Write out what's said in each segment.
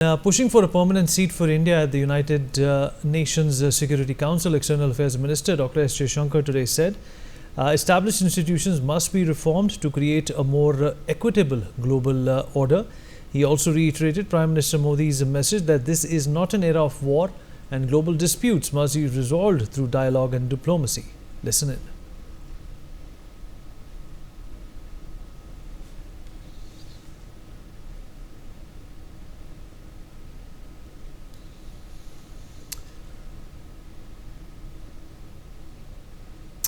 Pushing for a permanent seat for India at the United Nations Security Council, External Affairs Minister Dr. S. Jaishankar today said, established institutions must be reformed to create a more equitable global order. He also reiterated Prime Minister Modi's message that this is not an era of war and global disputes must be resolved through dialogue and diplomacy. Listen in.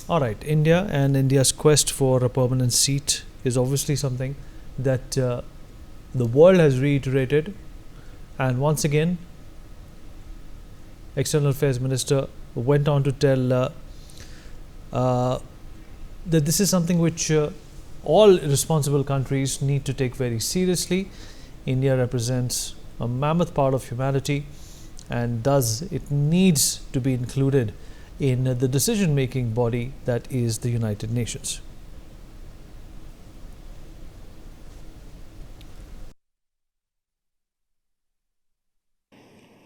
All right, India and India's quest for a permanent seat is obviously something that the world has reiterated, and once again, External Affairs Minister went on to tell that this is something which all responsible countries need to take very seriously. India represents a mammoth part of humanity, and thus it needs to be included in the decision-making body that is the United Nations.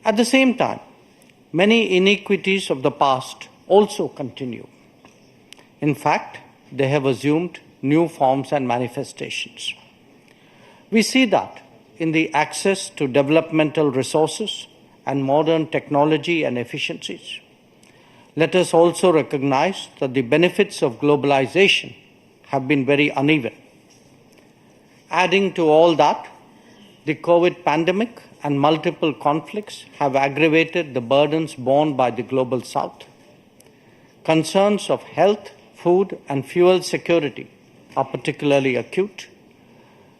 At the same time, many inequities of the past also continue. In fact, they have assumed new forms and manifestations. We see that in the access to developmental resources and modern technology and efficiencies. Let us also recognize that the benefits of globalization have been very uneven. Adding to all that, the COVID pandemic and multiple conflicts have aggravated the burdens borne by the global south. Concerns of health, food, and fuel security are particularly acute.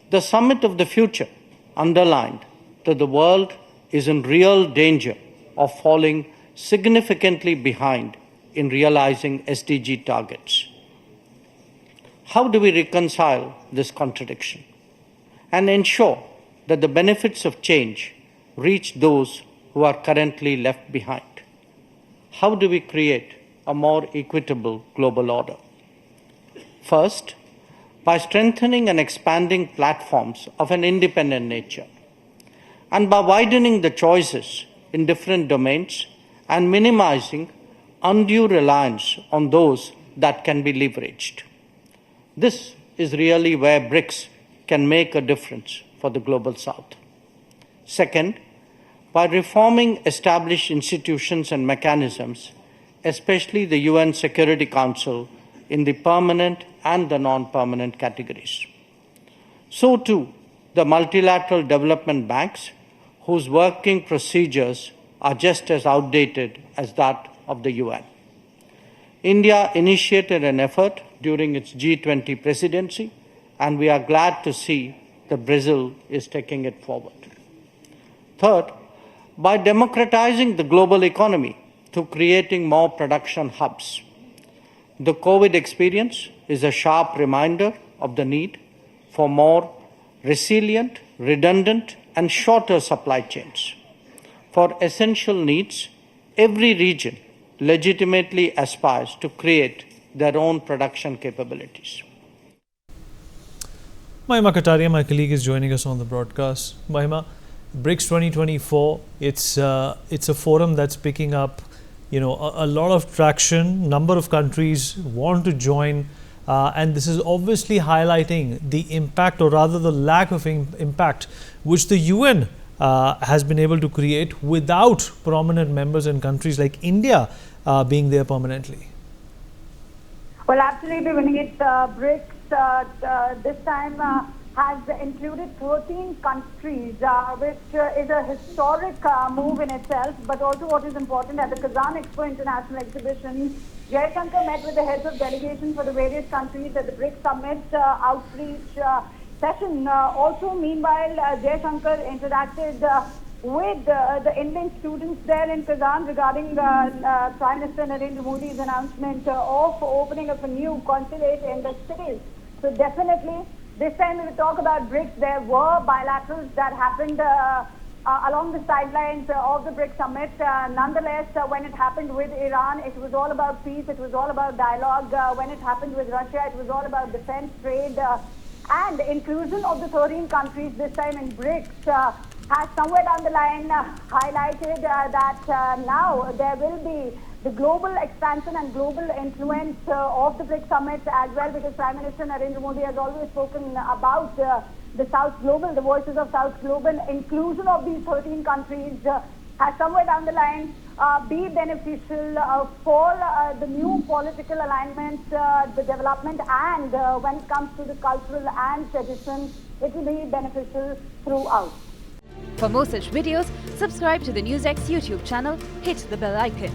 The Summit of the Future underlined that the world is in real danger of falling significantly behind in realizing SDG targets. How do we reconcile this contradiction and ensure that the benefits of change reach those who are currently left behind? How do we create a more equitable global order? First, by strengthening and expanding platforms of an independent nature, and by widening the choices in different domains and minimizing undue reliance on those that can be leveraged. This is really where BRICS can make a difference for the global south. Second, by reforming established institutions and mechanisms, especially the UN Security Council in the permanent and the non-permanent categories. So too, the multilateral development banks, whose working procedures are just as outdated as that of the UN. India initiated an effort during its G20 presidency, and we are glad to see that Brazil is taking it forward. Third, by democratizing the global economy through creating more production hubs. The COVID experience is a sharp reminder of the need for more resilient, redundant, and shorter supply chains. For essential needs, every region legitimately aspires to create their own production capabilities. Mahima Kataria, my colleague, is joining us on the broadcast. Mahima, BRICS 2024, it's a forum that's picking up, a lot of traction. Number of countries want to join, and this is obviously highlighting the impact, or rather the lack of impact, which the UN has been able to create without prominent members in countries like India being there permanently. Well, absolutely, Vinit. BRICS this time has included 13 countries, which is a historic move in itself. But also what is important, at the Kazan Expo International Exhibition, Jaishankar met with the heads of delegation for the various countries at the BRICS Summit outreach session. Also, meanwhile, Jaishankar interacted with the Indian students there in Kazan regarding Prime Minister Narendra Modi's announcement of opening up a new consulate in the cities. So definitely, this time when we talk about BRICS, there were bilaterals that happened along the sidelines of the BRICS Summit. Nonetheless, when it happened with Iran, it was all about peace, it was all about dialogue. When it happened with Russia, it was all about defense, trade, and inclusion of the 13 countries this time in BRICS has somewhere down the line highlighted that now there will be the global expansion and global influence of the BRICS summit as well, because Prime Minister Narendra Modi has always spoken about the South Global, the voices of South Global. Inclusion of these 13 countries has somewhere down the line be beneficial for the new political alignment, the development, and when it comes to the cultural and tradition, it will be beneficial throughout. For more such videos, subscribe to the Newsx YouTube channel, hit the bell icon.